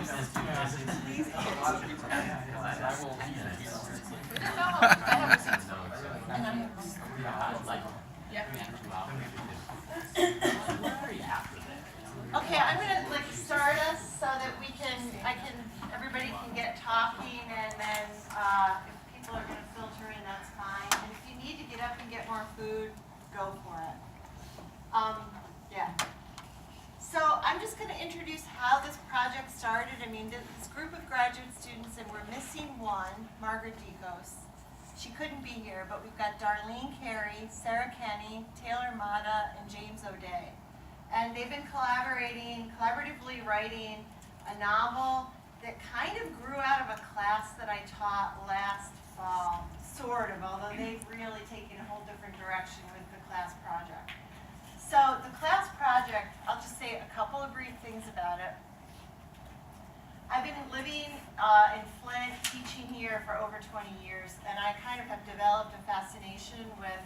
Okay, I'm gonna start us so that everybody can get talking, and then if people are gonna filter in, that's fine. And if you need to get up and get more food, go for it. Yeah. So I'm just going to introduce how this project started. I mean, this group of graduate students, and we're missing one, Margaret Dicos. She couldn't be here, but we've got Darlene, Carey, Sarah Kenny, Taylor Mata, and James O'Day. And they've been collaboratively writing a novel that kind of grew out of a class that I taught last fall, sort of, although they've really taken a whole different direction with the class project. So the class project, I'll just say a couple of brief things about it. I've been living in Flint, teaching here for over 20 years, and I kind of have developed a fascination with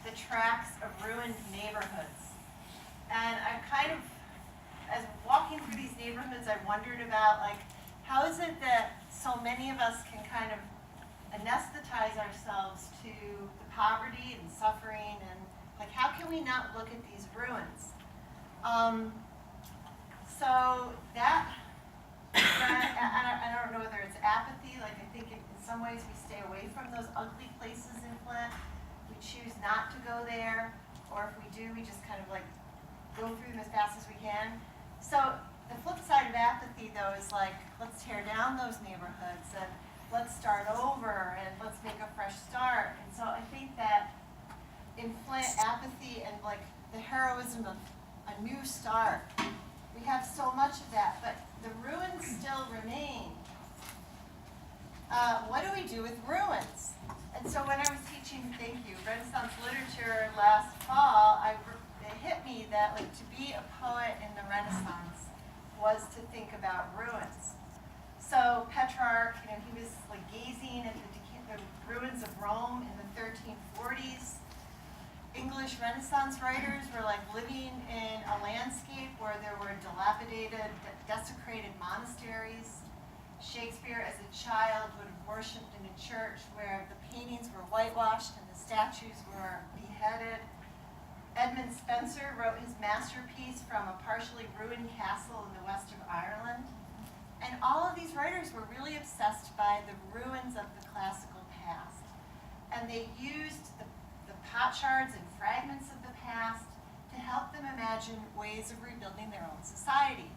the tracks of ruined neighborhoods. And I've kind of, as walking through these neighborhoods, I wondered about, how is it that so many of us can kind of anesthetize ourselves to the poverty and suffering, and how can we not look at these ruins? So that, I don't know whether it's apathy, I think in some ways we stay away from those ugly places in Flint. We choose not to go there, or if we do, we just kind of go through them as fast as we can. So the flip side of apathy, though, is let's tear down those neighborhoods, and let's start over, and let's make a fresh start. And so I think that in Flint, apathy and the heroism of a new start, we have so much of that, but the ruins still remain. What do we do with ruins? And so when I was teaching, thank you, Renaissance literature last fall, it hit me that to be a poet in the Renaissance was to think about ruins. So Petrarch, he was gazing at the ruins of Rome in the 1340s. English Renaissance writers were living in a landscape where there were dilapidated, desecrated monasteries. Shakespeare, as a child, would have worshipped in a church where the paintings were whitewashed and the statues were beheaded. Edmund Spenser wrote his masterpiece from a partially ruined castle in the west of Ireland. And all of these writers were really obsessed by the ruins of the classical past. And they used the potsherds and fragments of the past to help them imagine ways of rebuilding their own society.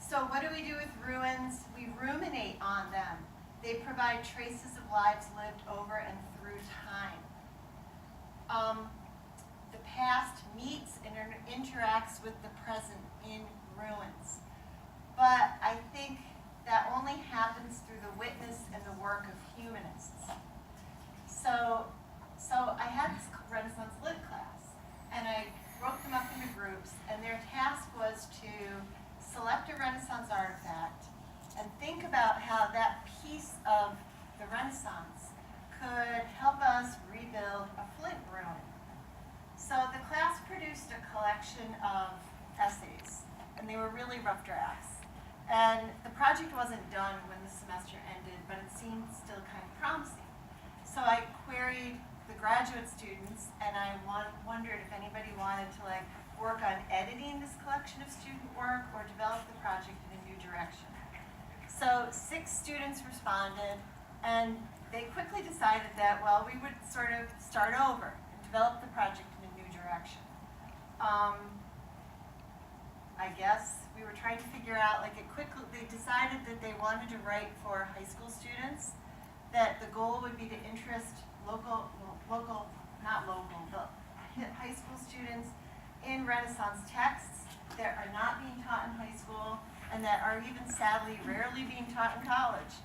So what do we do with ruins? We ruminate on them. They provide traces of lives lived over and through time. The past meets and interacts with the present in ruins. But I think that only happens through the witness and the work of humanists. So I had this Renaissance Lit class, and I broke them up into groups, and their task was to select a Renaissance artifact and think about how that piece of the Renaissance could help us rebuild a Flint ruin. So the class produced a collection of essays, and they were really rough drafts. And the project wasn't done when the semester ended, but it seemed still kind of promising. So I queried the graduate students, and I wondered if anybody wanted to work on editing this collection of student work or develop the project in a new direction. So 6 students responded, and they quickly decided that, well, we would sort of start over and develop the project in a new direction. I guess we were trying to figure out, they decided that they wanted to write for high school students, that the goal would be to interest high school students in Renaissance texts that are not being taught in high school and that are even sadly rarely being taught in college.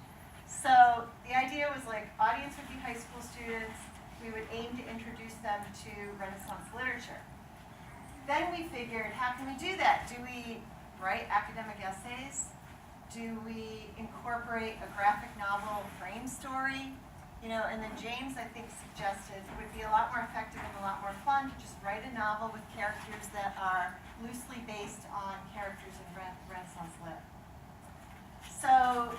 So the idea was audience would be high school students. We would aim to introduce them to Renaissance literature. Then we figured, how can we do that? Do we write academic essays? Do we incorporate a graphic novel frame story? And then James, I think, suggested it would be a lot more effective and a lot more fun to just write a novel with characters that are loosely based on characters in Renaissance Renaissance Lit. So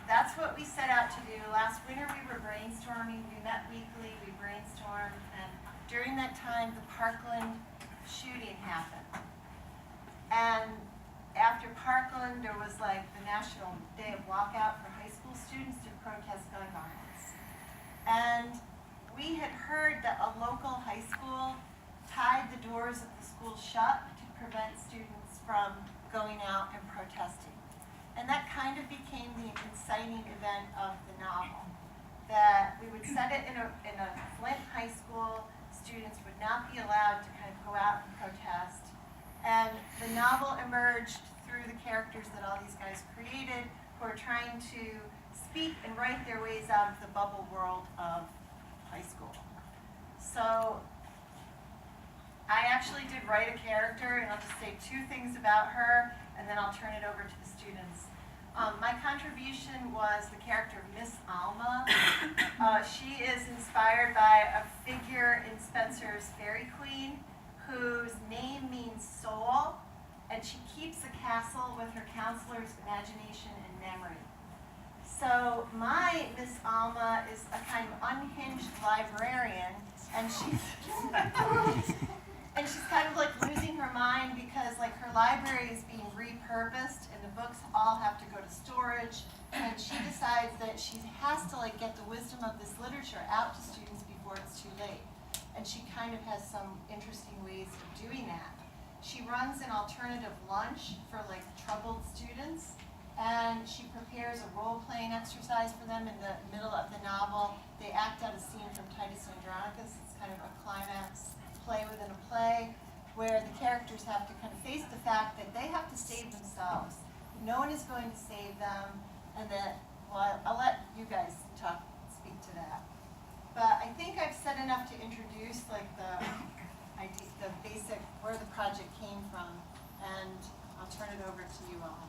that's what we set out to do. Last winter we were brainstorming. We met weekly, we brainstormed, and during that time the Parkland shooting happened. And after Parkland there was like the National Day of Walkout for high school students to protest gun violence. And we had heard that a local high school tied the doors of the school shut to prevent students from going out and protesting. And that kind of became the inciting event of the novel. That we would set it in a Flint high school, students would not be allowed to kind of go out and protest. And the novel emerged through the characters that all these guys created who are trying to speak and write their ways out of the bubble world of high school. So I actually did write a character, and I'll just say two things about her, and then I'll turn it over to the students. My contribution was the character of Miss Alma. She is inspired by a figure in Spencer's Fairy Queen, whose name means soul, and she keeps a castle with her counselor's imagination and memory. So my Miss Alma is a kind of unhinged librarian, and she's and she's kind of like losing her mind because like her library is being repurposed and the books all have to go to storage, and she decides that she has to like get the wisdom of this literature out to students before it's too late. And she kind of has some interesting ways of doing that. She runs an alternative lunch for like troubled students, and she prepares a role-playing exercise for them in the middle of the novel. They act out a scene from Titus Andronicus. It's kind of a climax play within a play where the characters have to kind of face the fact that they have to save themselves. No one is going to save them, and that, well, I'll let you guys speak to that. But I think I've said enough to introduce like the idea, the basic, where the project came from, and I'll turn it over to you all.